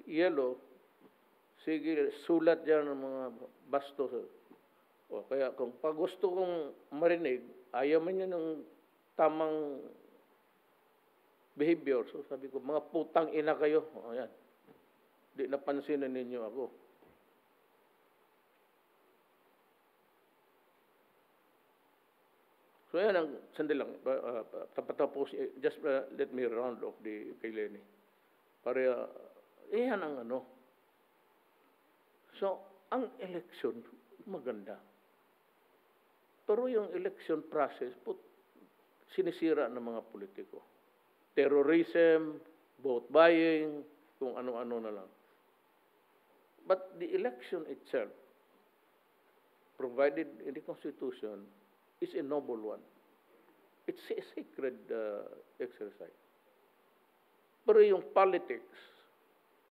yellow, sige, sulat dyan ng mga bastos. O kaya kung pag gusto kong marinig, ayaw man yun ng tamang behavior. So sabi ko, mga putang ina kayo. O yan. Di napansinin ninyo ako. So yan ang, sandali lang, tapos, just let me round off kay Lenny. Para, yan ang ano. So, ang election, maganda. Pero yung election process, sinisira ng mga politiko. Terrorism, vote buying, kung ano-ano na lang. But the election itself, provided in the Constitution, is a noble one. It's a sacred exercise. Pero yung politics,